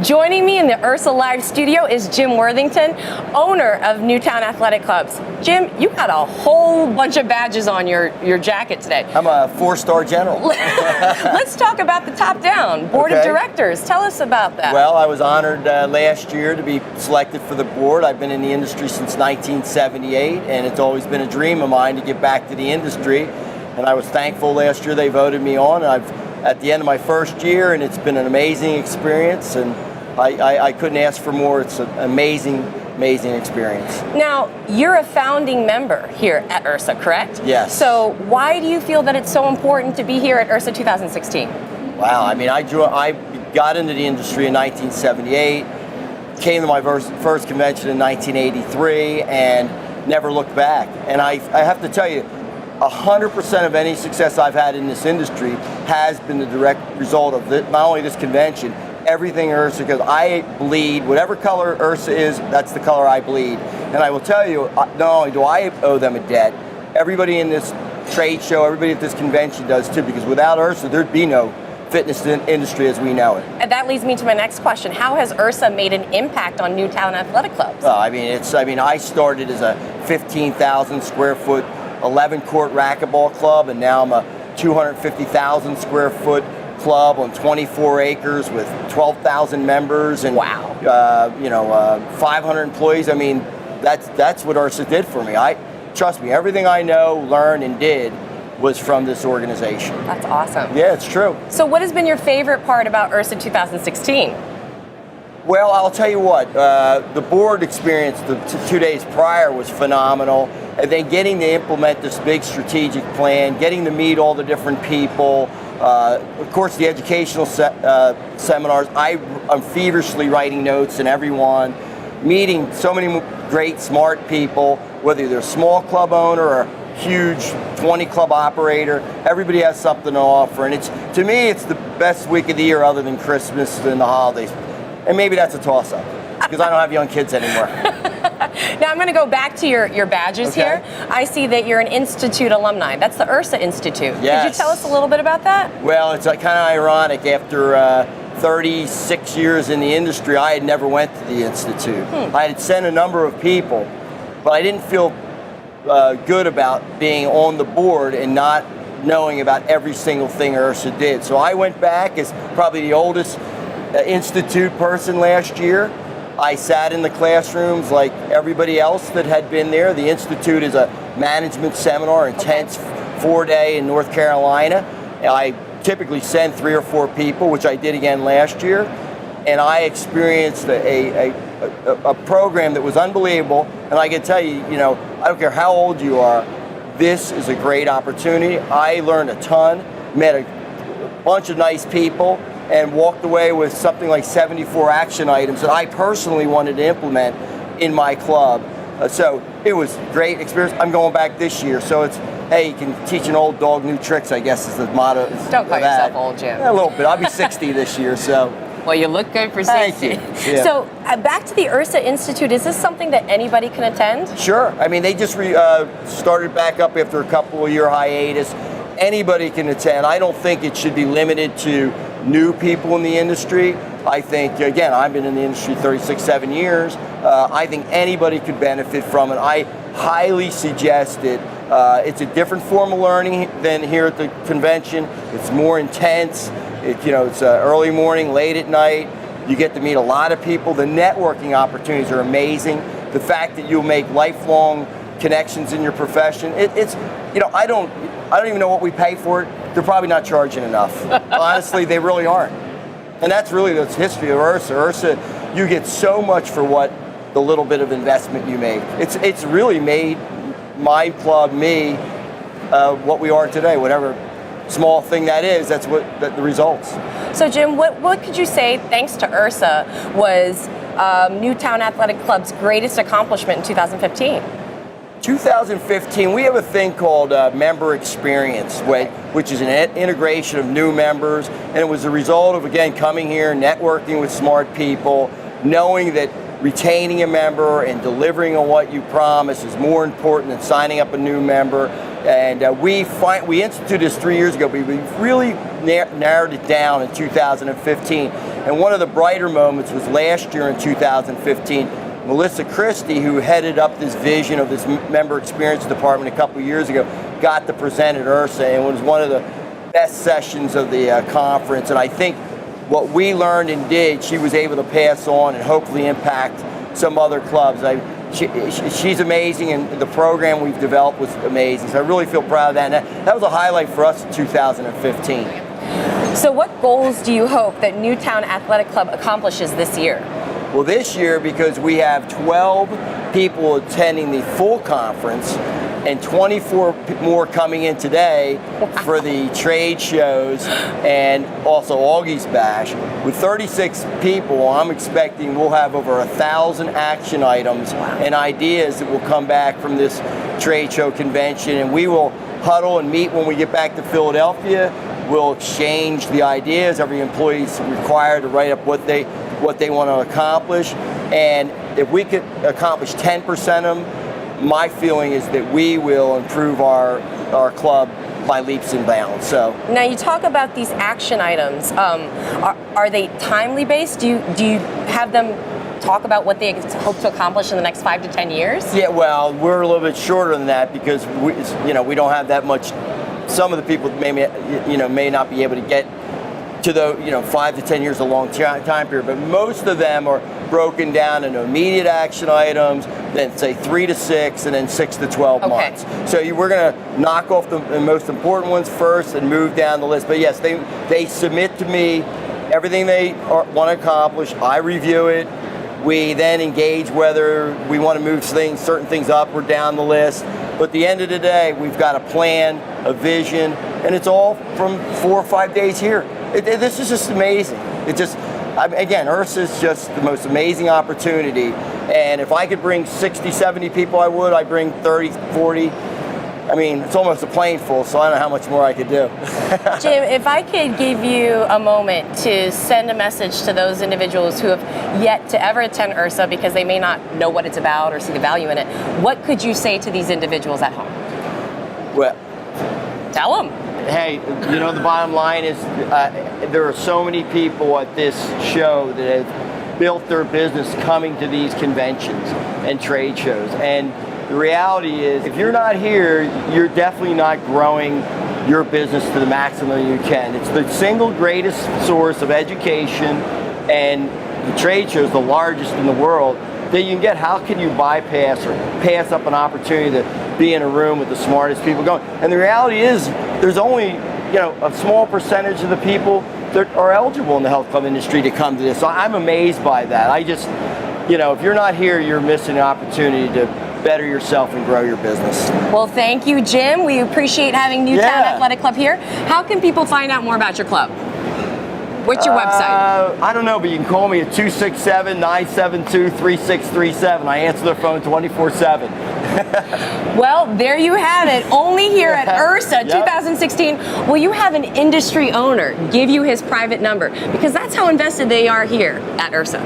Joining me in the IHRSA Live studio is Jim Worthington, owner of Newtown Athletic Clubs. Jim, you got a whole bunch of badges on your jacket today. I'm a 4-star general. Let's talk about the top down, board of directors. Tell us about that. Well, I was honored last year to be selected for the board. I've been in the industry since 1978, and it's always been a dream of mine to get back to the industry. And I was thankful last year they voted me on. I've at the end of my first year, and it's been an amazing experience, and I couldn't ask for more. It's an amazing experience. Now, you're a founding member here at IHRSA, correct? Yes. So why do you feel that it's so important to be here at IHRSA 2016? Wow, I mean, I got into the industry in 1978, came to my first convention in 1983, and never looked back. And I have to tell you, 100% of any success I've had in this industry has been the direct result of not only this convention, everything IHRSA, because I bleed, whatever color IHRSA is, that's the color I bleed. And I will tell you, not only do I owe them a debt, everybody in this trade show, everybody at this convention does too, because without IHRSA, thered be no fitness industry as we know it. And that leads me to my next question. How has IHRSA made an impact on Newtown Athletic Clubs? Well, I mean, I started as a 15,000 square foot 11-court racquetball club, and now I'm a 250,000 square foot club on 24 acres with 12,000 members and wow. 500 employees. I mean, that's what IHRSA did for me. Trust me, everything I know, learned, and did was from this organization. That's awesome. Yeah, it's true. So what has been your favorite part about IHRSA 2016? Well, I'll tell you what, the board experience the 2 days prior was phenomenal. And then getting to implement this big strategic plan, getting to meet all the different people, of course the educational seminars, I'm feverishly writing notes in every one, meeting so many great, smart people, whether they're a small club owner or a huge 20 club operator, everybody has something to offer. And to me, it's the best week of the year other than Christmas and the holidays. And maybe that's a toss-up, because I don't have young kids anymore. Now I'm going to go back to your badges here. I see that you're an Institute alumni. That's the IHRSA Institute. Yes. Could you tell us a little bit about that? Well, it's kind of ironic. After 36 years in the industry, I had never went to the Institute. I had sent a number of people, but I didn't feel good about being on the board and not knowing about every single thing IHRSA did. So I went back as probably the oldest Institute person last year. I sat in the classrooms like everybody else that had been there. The Institute is a management seminar, intense 4-day in North Carolina. I typically send 3 or 4 people, which I did again last year. And I experienced a program that was unbelievable. And I can tell you, I don't care how old you are, this is a great opportunity. I learned a ton, met a bunch of nice people, and walked away with something like 74 action items that I personally wanted to implement in my club. So it was a great experience. I'm going back this year, so it's, hey, you can teach an old dog new tricks, I guess is the motto. Don't call yourself old, Jim. Yeah, a little bit. I'll be 60 this year, so. Well, you look good for 60. Thank you. Yeah. So back to the IHRSA Institute, is this something that anybody can attend? Sure. I mean, they just started back up after a couple of year hiatus. Anybody can attend. I don't think it should be limited to new people in the industry. I think, again, I've been in the industry 7 years. I think anybody could benefit from it. I highly suggest it. It's a different form of learning than here at the convention. It's more intense. It's early morning, late at night. You get to meet a lot of people. The networking opportunities are amazing. The fact that you'll make lifelong connections in your profession. I don't even know what we pay for it. They're probably not charging enough. Honestly, they really aren't. And that's really the history of IHRSA. IHRSA, you get so much for what the little bit of investment you make. It's really made my club, me, what we are today. Whatever small thing that is, that's what the results. So Jim, what could you say, thanks to IHRSA, was Newtown Athletic Club's greatest accomplishment in 2015? 2015, we have a thing called member experience, which is an integration of new members, and it was a result of, again, coming here, networking with smart people, knowing that retaining a member and delivering on what you promise is more important than signing up a new member. And we instituted this 3 years ago, but we really narrowed it down in 2015. And one of the brighter moments was last year in 2015. Melissa Christie, who headed up this vision of this member experience department a couple years ago, got to present at IHRSA, and it was one of the best sessions of the conference. And I think what we learned and did, she was able to pass on and hopefully impact some other clubs. She's amazing, and the program we've developed was amazing. So I really feel proud of that. And that was a highlight for us in 2015. So what goals do you hope that Newtown Athletic Club accomplishes this year? Well, this year, because we have 12 people attending the full conference and 24 more coming in today for the trade shows and also Augie's Bash. With 36 people, I'm expecting we'll have over 1,000 action items and ideas that will come back from this trade show convention, and we will huddle and meet when we get back to Philadelphia. We'll exchange the ideas. Every employee is required to write up what they want to accomplish, and if we could accomplish 10% of them, my feeling is that we will improve our club by leaps and bounds. So now you talk about these action items. Are they timely based? Do you have them talk about what they hope to accomplish in the next 5 to 10 years? Yeah, well, we're a little bit shorter than that because we don't have that much. Some of the people may not be able to get to the 5 to 10 years, a long time period, but most of them are broken down into immediate action items, then say 3 to 6, and then 6 to 12 months. So we're going to knock off the most important ones first and move down the list. But yes, they submit to me everything they want to accomplish. I review it. We then engage whether we want to move certain things up or down the list. But at the end of the day, we've got a plan, a vision, and it's all from 4 or 5 days here. This is just amazing. Again, IHRSA is just the most amazing opportunity. And if I could bring 60, 70 people, I would. I bring 30, 40. I mean, it's almost a plane full, so I don't know how much more I could do. Jim, if I could give you a moment to send a message to those individuals who have yet to ever attend IHRSA because they may not know what it's about or see the value in it, what could you say to these individuals at home? Well, tell them. Hey, the bottom line is there are so many people at this show that have built their business coming to these conventions and trade shows. And the reality is, if you're not here, you're definitely not growing your business to the maximum you can. It's the single greatest source of education, and the trade show is the largest in the world that you can get. How can you bypass or pass up an opportunity to be in a room with the smartest people going? And the reality is, there's only a small percentage of the people that are eligible in the health club industry to come to this. So I'm amazed by that. I just, if you're not here, you're missing an opportunity to better yourself and grow your business. Well, thank you, Jim. We appreciate having Newtown Athletic Club here. How can people find out more about your club? What's your website? I don't know, but you can call me at 267-972-3637. I answer the phone 24/7. Well, there you have it. Only here at IHRSA 2016 will you have an industry owner give you his private number, because that's how invested they are here at IHRSA.